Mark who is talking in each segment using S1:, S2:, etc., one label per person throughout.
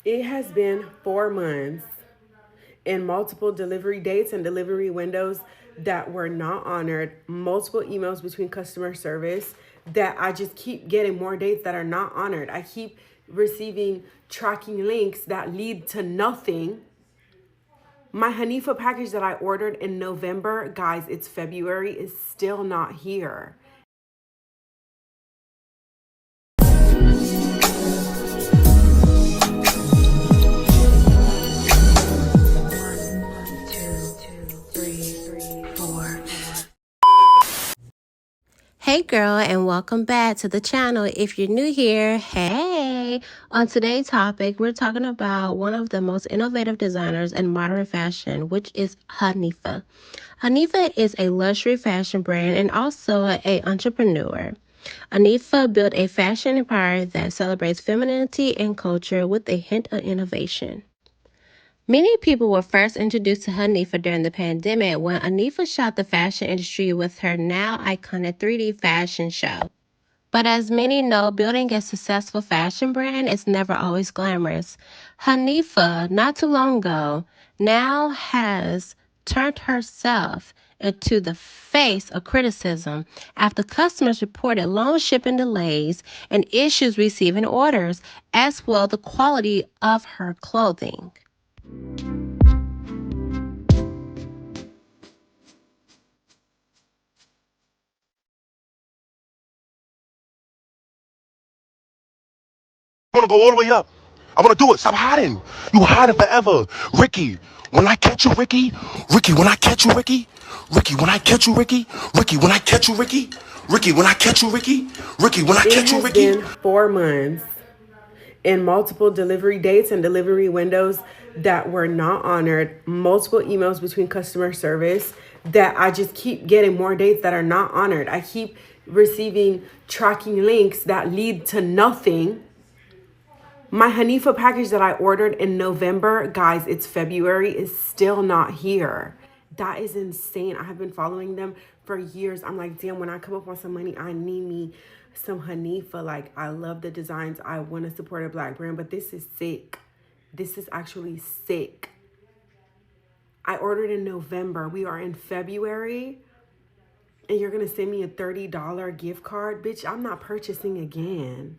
S1: It has been 4 months and multiple delivery dates and delivery windows that were not honored, multiple emails between customer service that I just keep getting more dates that are not honored. I keep receiving tracking links that lead to nothing. My Hanifa package that I ordered in November, guys, it's February, is still not here.
S2: Hey girl, and welcome back to the channel. If you're new here, hey! On today's topic, we're talking about one of the most innovative designers in modern fashion, which is Hanifa. Hanifa is a luxury fashion brand and also an entrepreneur. Hanifa built a fashion empire that celebrates femininity and culture with a hint of innovation. Many people were first introduced to Hanifa during the pandemic when Hanifa shocked the fashion industry with her now iconic 3D fashion show. But as many know, building a successful fashion brand is never always glamorous. Hanifa, not too long ago, now has turned herself into the face of criticism after customers reported long shipping delays and issues receiving orders, as well the quality of her clothing.
S3: I want to go all the way up. I want to do it. Stop hiding. You hiding forever. Ricky, when I catch you, Ricky. Ricky, when I catch you, Ricky. Ricky, when I catch you, Ricky. Ricky, when I catch you, Ricky. Ricky, when I catch you, Ricky. Ricky, when I
S1: It
S3: catch you,
S1: has
S3: Ricky.
S1: been 4 months and multiple delivery dates and delivery windows that were not honored, multiple emails between customer service that I just keep getting more dates that are not honored. I keep receiving tracking links that lead to nothing. My Hanifa package that I ordered in November, guys, it's February, is still not here. That is insane. I have been following them for years. I'm like, damn, when I come up on some money, I need me some Hanifa. Like, I love the designs. I want to support a black brand, but this is sick. This is actually sick. I ordered in November. We are in February, and you're going to send me a $30 gift card? Bitch, I'm not purchasing again,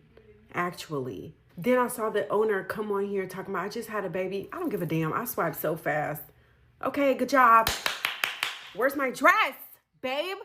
S1: actually. Then I saw the owner come on here talking about, I just had a baby. I don't give a damn. I swiped so fast. Okay, good job. Where's my dress, babe?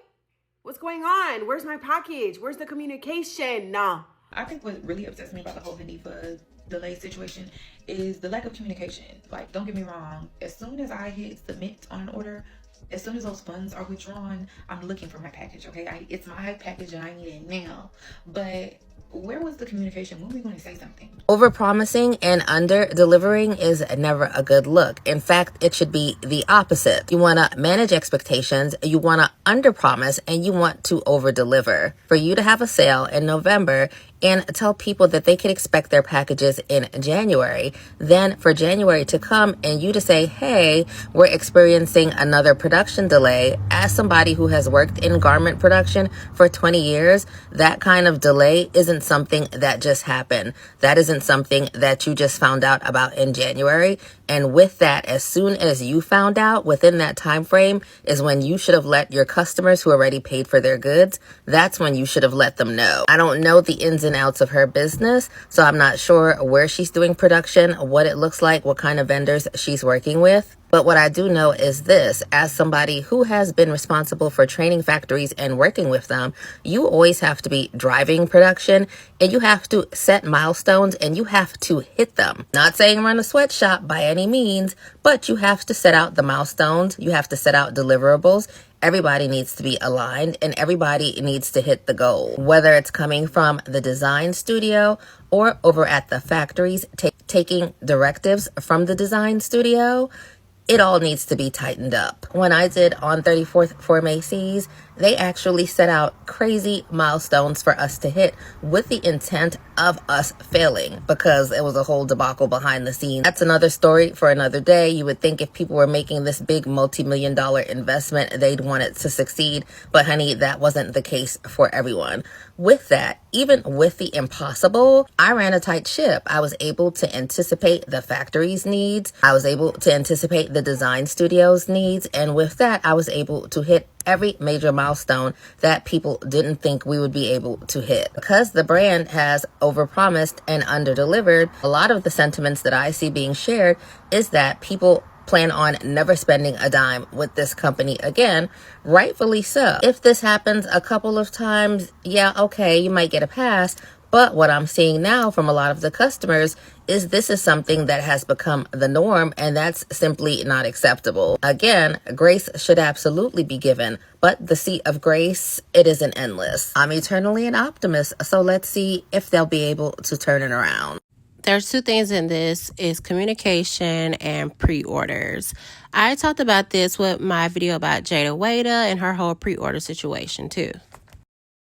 S1: What's going on? Where's my package? Where's the communication? Nah.
S4: I think what really upsets me about the whole Hanifa delay situation is the lack of communication. Like, don't get me wrong. As soon as I hit submit on an order, as soon as those funds are withdrawn, I'm looking for my package, okay? It's my package and I need it now. But where was the communication? When were we going to say something?
S2: Overpromising and under-delivering is never a good look. In fact, it should be the opposite. You want to manage expectations, you want to under-promise, and you want to over-deliver. For you to have a sale in November and tell people that they can expect their packages in January, then for January to come and you to say, hey, we're experiencing another production delay. As somebody who has worked in garment production for 20 years, that kind of delay isn't something that just happened. That isn't something that you just found out about in January. And with that, as soon as you found out within that time frame is when you should have let your customers who already paid for their goods, that's when you should have let them know. I don't know the ins and outs of her business, so I'm not sure where she's doing production, what it looks like, what kind of vendors she's working with. But what I do know is this, as somebody who has been responsible for training factories and working with them, you always have to be driving production and you have to set milestones and you have to hit them. Not saying run a sweatshop by any means, but you have to set out the milestones. You have to set out deliverables. Everybody needs to be aligned and everybody needs to hit the goal, whether it's coming from the design studio or over at the factories, taking directives from the design studio. It all needs to be tightened up. When I did On 34th for Macy's, They actually set out crazy milestones for us to hit with the intent of us failing, because it was a whole debacle behind the scenes. That's another story for another day. You would think if people were making this big multi-million-dollar investment, they'd want it to succeed. But honey, that wasn't the case for everyone. With that, even with the impossible, I ran a tight ship. I was able to anticipate the factory's needs. I was able to anticipate the design studio's needs. And with that, I was able to hit every major milestone that people didn't think we would be able to hit. Because the brand has overpromised and underdelivered, a lot of the sentiments that I see being shared is that people plan on never spending a dime with this company again, rightfully so. If this happens a couple of times, yeah, okay, you might get a pass. But what I'm seeing now from a lot of the customers is this is something that has become the norm, and that's simply not acceptable. Again, grace should absolutely be given, but the sea of grace, it isn't endless. I'm eternally an optimist, so let's see if they'll be able to turn it around.
S5: There's two things in this, is communication and pre-orders. I talked about this with my video about Jada Wada and her whole pre-order situation too.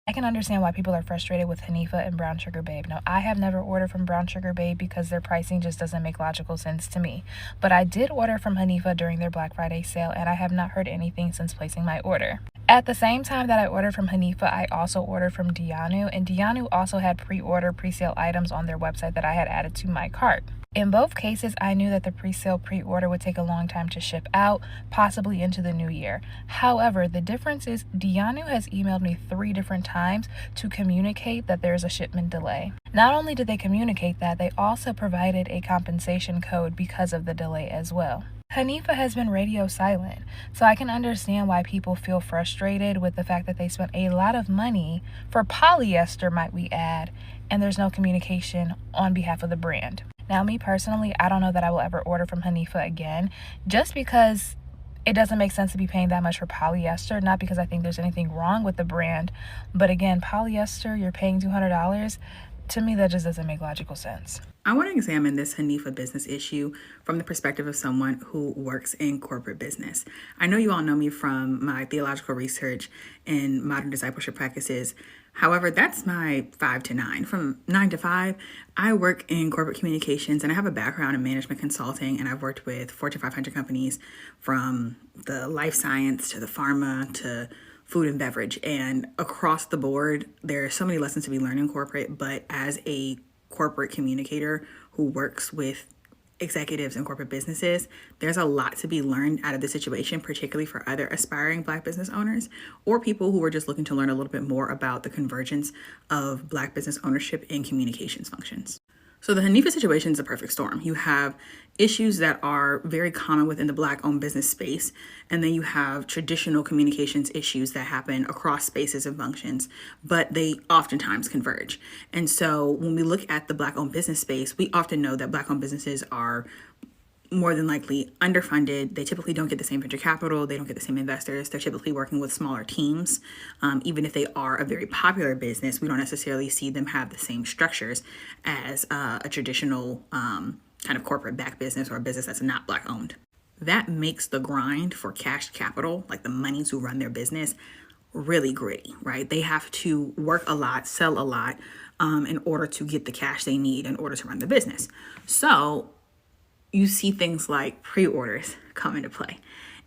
S6: I can understand why people are frustrated with Hanifa and Brown Sugar Babe. Now, I have never ordered from Brown Sugar Babe because their pricing just doesn't make logical sense to me. But I did order from Hanifa during their Black Friday sale, and I have not heard anything since placing my order. At the same time that I ordered from Hanifa, I also ordered from Dianu, and Dianu also had pre-order, pre-sale items on their website that I had added to my cart. In both cases, I knew that the pre-sale pre-order would take a long time to ship out, possibly into the new year. However, the difference is Dianu has emailed me 3 different times to communicate that there is a shipment delay. Not only did they communicate that, they also provided a compensation code because of the delay as well. Hanifa has been radio silent, so I can understand why people feel frustrated with the fact that they spent a lot of money for polyester, might we add, and there's no communication on behalf of the brand. Now, me personally, I don't know that I will ever order from Hanifa again, just because it doesn't make sense to be paying that much for polyester, not because I think there's anything wrong with the brand, but again, polyester, you're paying $200. To me, that just doesn't make logical sense.
S7: I want to examine this Hanifa business issue from the perspective of someone who works in corporate business. I know you all know me from my theological research and modern discipleship practices. However, that's my 5 to 9. From 9 to 5, I work in corporate communications, and I have a background in management consulting, and I've worked with Fortune 500 companies from the life science to the pharma to food and beverage. And across the board, there are so many lessons to be learned in corporate, but as a corporate communicator who works with executives and corporate businesses, there's a lot to be learned out of the situation, particularly for other aspiring Black business owners or people who are just looking to learn a little bit more about the convergence of Black business ownership and communications functions. So the Hanifa situation is a perfect storm. You have issues that are very common within the Black-owned business space, and then you have traditional communications issues that happen across spaces and functions, but they oftentimes converge. And so when we look at the Black-owned business space, we often know that Black-owned businesses are more than likely underfunded. They typically don't get the same venture capital. They don't get the same investors. They're typically working with smaller teams. Even if they are a very popular business, we don't necessarily see them have the same structures as a traditional kind of corporate backed business or a business that's not Black owned. That makes the grind for cash capital, like the monies who run their business, really gritty, right? They have to work a lot, sell a lot in order to get the cash they need in order to run the business. So you see things like pre-orders come into play.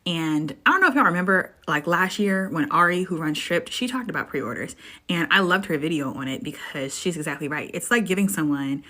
S7: And I don't know if y'all remember, like last year when Ari, who runs Stripped, she talked about pre-orders. And I loved her video on it because she's exactly right. It's like giving someone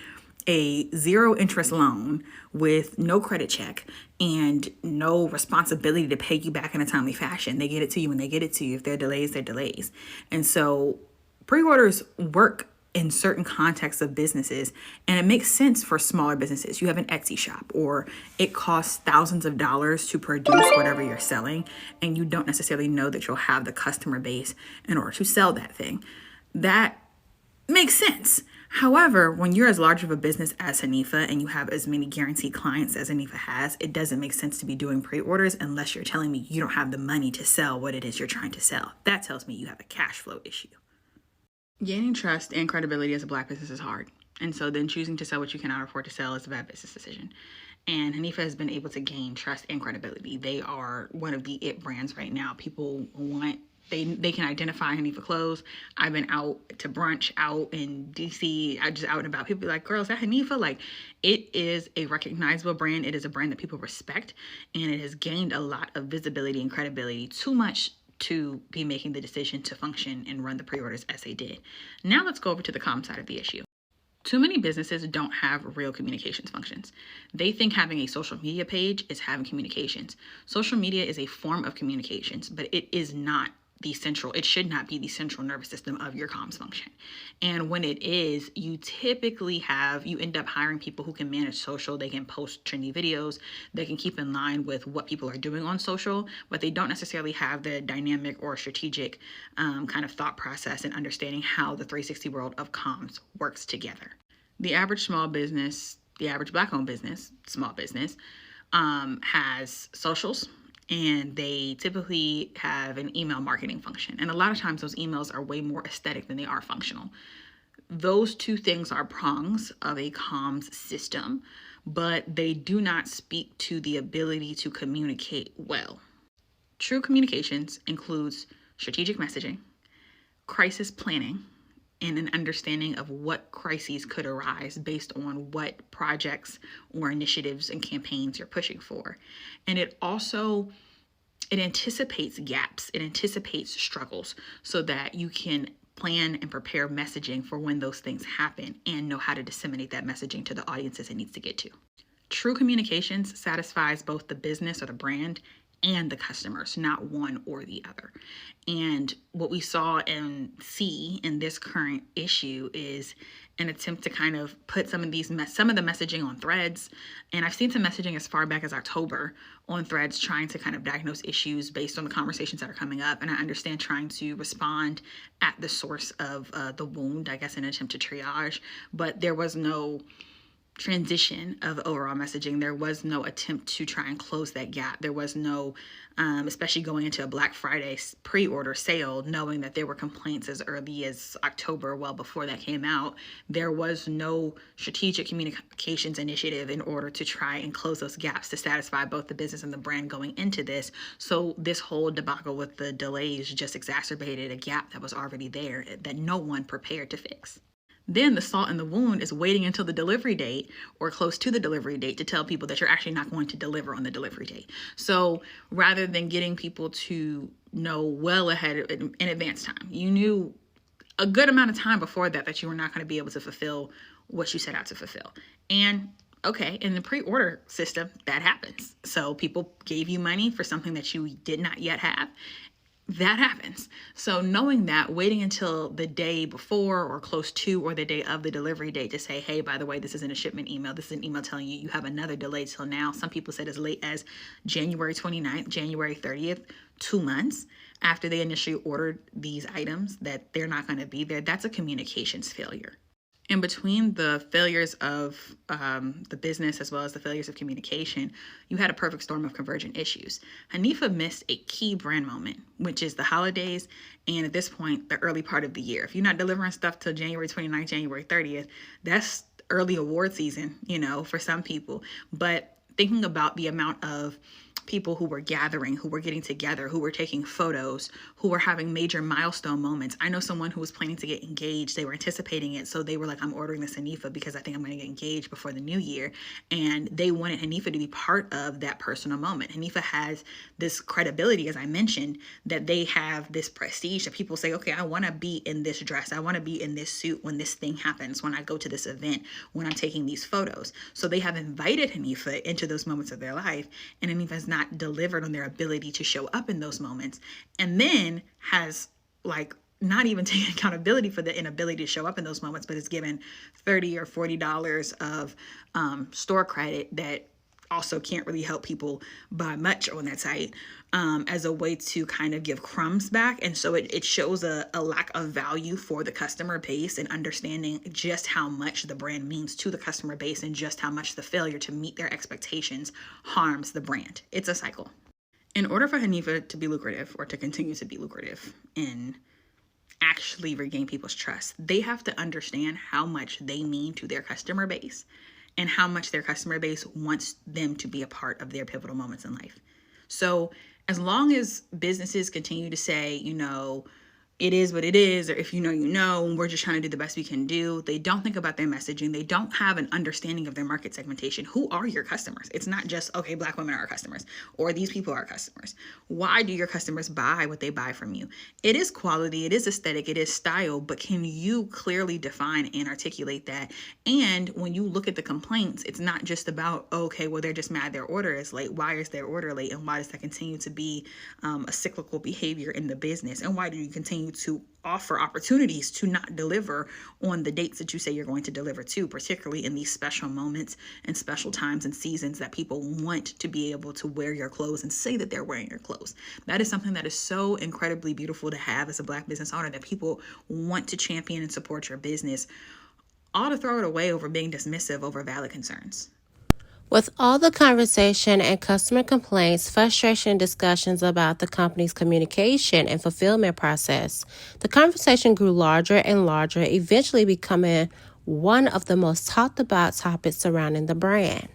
S7: a 0 interest loan with no credit check and no responsibility to pay you back in a timely fashion. They get it to you when they get it to you. If there are delays, they're delays. And so pre-orders work in certain contexts of businesses, and it makes sense for smaller businesses. You have an Etsy shop, or it costs thousands of dollars to produce whatever you're selling, and you don't necessarily know that you'll have the customer base in order to sell that thing. That makes sense. However, when you're as large of a business as Hanifa and you have as many guaranteed clients as Hanifa has, it doesn't make sense to be doing pre-orders unless you're telling me you don't have the money to sell what it is you're trying to sell. That tells me you have a cash flow issue. Gaining trust and credibility as a Black business is hard. And so then choosing to sell what you cannot afford to sell is a bad business decision. And Hanifa has been able to gain trust and credibility. They are one of the it brands right now. People want they can identify Hanifa clothes. I've been out to brunch out in DC. I just out and about. People be like, girl, is that Hanifa? Like, it is a recognizable brand. It is a brand that people respect, and it has gained a lot of visibility and credibility, too much to be making the decision to function and run the pre-orders as they did. Now let's go over to the comm side of the issue. Too many businesses don't have real communications functions. They think having a social media page is having communications. Social media is a form of communications, but it is not it should not be the central nervous system of your comms function. And when it is, you end up hiring people who can manage social. They can post trendy videos. They can keep in line with what people are doing on social, but they don't necessarily have the dynamic or strategic kind of thought process and understanding how the 360 world of comms works together. The average small business, the average Black-owned business, small business, has socials, and they typically have an email marketing function. And a lot of times those emails are way more aesthetic than they are functional. Those two things are prongs of a comms system, but they do not speak to the ability to communicate well. True communications includes strategic messaging, crisis planning, and an understanding of what crises could arise based on what projects or initiatives and campaigns you're pushing for. And it anticipates gaps, it anticipates struggles so that you can plan and prepare messaging for when those things happen and know how to disseminate that messaging to the audiences it needs to get to. True communications satisfies both the business or the brand and the customers, not one or the other. And what we saw and see in this current issue is an attempt to kind of put some of the messaging on Threads. And I've seen some messaging as far back as October on Threads trying to kind of diagnose issues based on the conversations that are coming up. And I understand trying to respond at the source of the wound, I guess, in an attempt to triage. But there was no transition of overall messaging. There was no attempt to try and close that gap. There was no, especially going into a Black Friday pre-order sale, knowing that there were complaints as early as October, well before that came out. There was no strategic communications initiative in order to try and close those gaps to satisfy both the business and the brand going into this. So this whole debacle with the delays just exacerbated a gap that was already there that no one prepared to fix. Then the salt in the wound is waiting until the delivery date or close to the delivery date to tell people that you're actually not going to deliver on the delivery date. So rather than getting people to know well ahead in advance time, you knew a good amount of time before that you were not going to be able to fulfill what you set out to fulfill. And okay, in the pre-order system, that happens. So people gave you money for something that you did not yet have. That happens. So knowing that, waiting until the day before or close to or the day of the delivery date to say, hey, by the way, this isn't a shipment email. This is an email telling you have another delay till now. Some people said as late as January 29th, January 30th, 2 months after they initially ordered these items that they're not going to be there. That's a communications failure. In between the failures of the business as well as the failures of communication, you had a perfect storm of convergent issues. Hanifa missed a key brand moment, which is the holidays and at this point, the early part of the year. If you're not delivering stuff till January 29th, January 30th, that's early award season, for some people. But thinking about the amount of people who were gathering, who were getting together, who were taking photos, who were having major milestone moments. I know someone who was planning to get engaged. They were anticipating it. So they were like, I'm ordering this Hanifa because I think I'm going to get engaged before the new year. And they wanted Hanifa to be part of that personal moment. Hanifa has this credibility, as I mentioned, that they have this prestige that people say, okay, I want to be in this dress. I want to be in this suit when this thing happens, when I go to this event, when I'm taking these photos. So they have invited Hanifa into those moments of their life. And Hanifa has not delivered on their ability to show up in those moments, and then has not even taken accountability for the inability to show up in those moments, but is given $30 or $40 of store credit that also can't really help people buy much on that site as a way to kind of give crumbs back. And so it shows a lack of value for the customer base and understanding just how much the brand means to the customer base and just how much the failure to meet their expectations harms the brand. It's a cycle. In order for Hanifa to be lucrative or to continue to be lucrative and actually regain people's trust, they have to understand how much they mean to their customer base and how much their customer base wants them to be a part of their pivotal moments in life. So as long as businesses continue to say, it is what it is, or if you know, and we're just trying to do the best we can do, they don't think about their messaging. They don't have an understanding of their market segmentation. Who are your customers? It's not just, okay, Black women are our customers, or these people are our customers. Why do your customers buy what they buy from you? It is quality, it is aesthetic, it is style, but can you clearly define and articulate that? And when you look at the complaints, it's not just about, okay, well, they're just mad their order is late. Why is their order late? And why does that continue to be a cyclical behavior in the business? And why do you continue to offer opportunities to not deliver on the dates that you say you're going to deliver to, particularly in these special moments and special times and seasons that people want to be able to wear your clothes and say that they're wearing your clothes? That is something that is so incredibly beautiful to have as a Black business owner, that people want to champion and support your business, all to throw it away over being dismissive over valid concerns.
S5: With all the conversation and customer complaints, frustration, and discussions about the company's communication and fulfillment process, the conversation grew larger and larger, eventually becoming one of the most talked about topics surrounding the brand.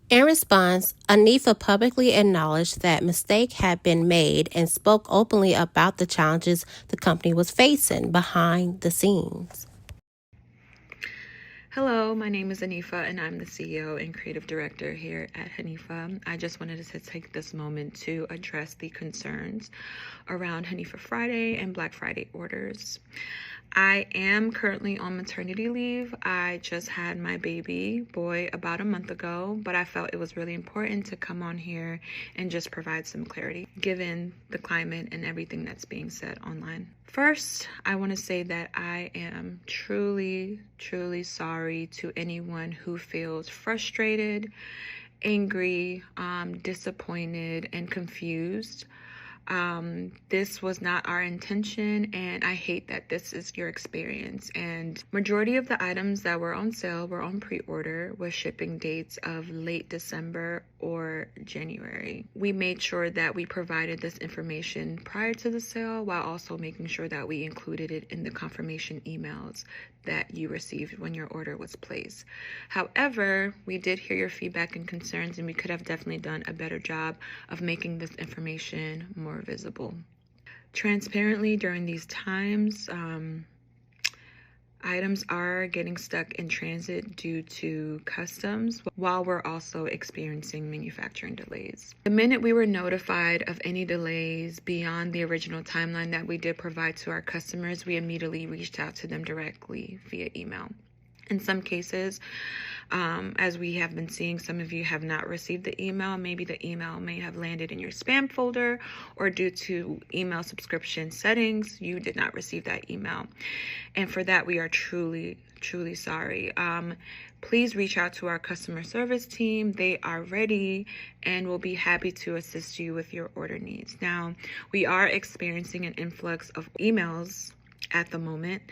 S5: In response, Hanifa publicly acknowledged that mistake had been made and spoke openly about the challenges the company was facing behind the scenes.
S8: Hello, my name is Hanifa and I'm the CEO and Creative Director here at Hanifa. I just wanted to take this moment to address the concerns around Hanifa Friday and Black Friday orders. I am currently on maternity leave. I just had my baby boy about a month ago, but I felt it was really important to come on here and just provide some clarity given the climate and everything that's being said online. First, I want to say that I am truly, truly sorry to anyone who feels frustrated, angry, disappointed, and confused. This was not our intention, and I hate that this is your experience. And majority of the items that were on sale were on pre-order with shipping dates of late December or January. We made sure that we provided this information prior to the sale while also making sure that we included it in the confirmation emails that you received when your order was placed. However, we did hear your feedback and concerns, and we could have definitely done a better job of making this information more visible. Transparently, during these times, items are getting stuck in transit due to customs, while we're also experiencing manufacturing delays. The minute we were notified of any delays beyond the original timeline that we did provide to our customers, we immediately reached out to them directly via email. In some cases, as we have been seeing, some of you have not received the email. Maybe the email may have landed in your spam folder, or due to email subscription settings, you did not receive that email. And for that, we are truly, truly sorry. Please reach out to our customer service team. They are ready and will be happy to assist you with your order needs. Now, we are experiencing an influx of emails at the moment.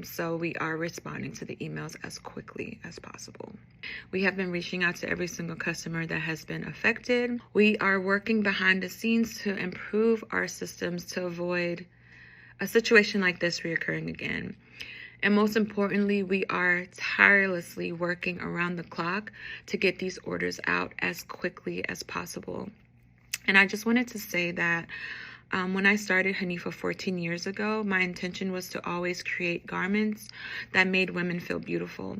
S8: So we are responding to the emails as quickly as possible. We have been reaching out to every single customer that has been affected. We are working behind the scenes to improve our systems to avoid a situation like this reoccurring again. And most importantly, we are tirelessly working around the clock to get these orders out as quickly as possible. And I just wanted to say that when I started Hanifa 14 years ago, my intention was to always create garments that made women feel beautiful.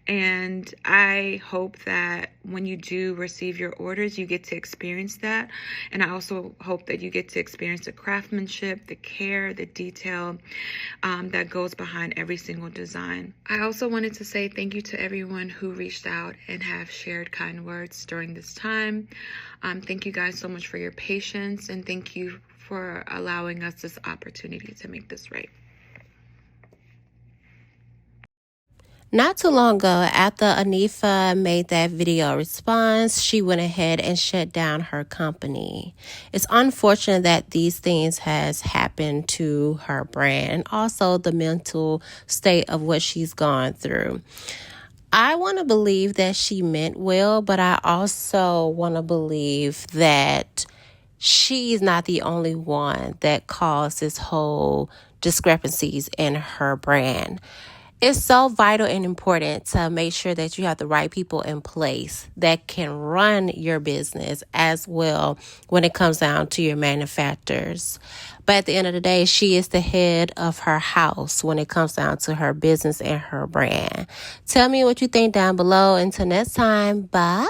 S8: And I hope that when you do receive your orders, you get to experience that. And I also hope that you get to experience the craftsmanship, the care, the detail that goes behind every single design. I also wanted to say thank you to everyone who reached out and have shared kind words during this time. Thank you guys so much for your patience, and thank you for allowing us this opportunity to make this right.
S5: Not too long ago, after Hanifa made that video response, she went ahead and shut down her company. It's unfortunate that these things has happened to her brand and also the mental state of what she's gone through. I want to believe that she meant well, but I also want to believe that she's not the only one that caused this whole discrepancies in her brand. It's so vital and important to make sure that you have the right people in place that can run your business as well when it comes down to your manufacturers. But at the end of the day, she is the head of her house when it comes down to her business and her brand. Tell me what you think down below. Until next time, bye.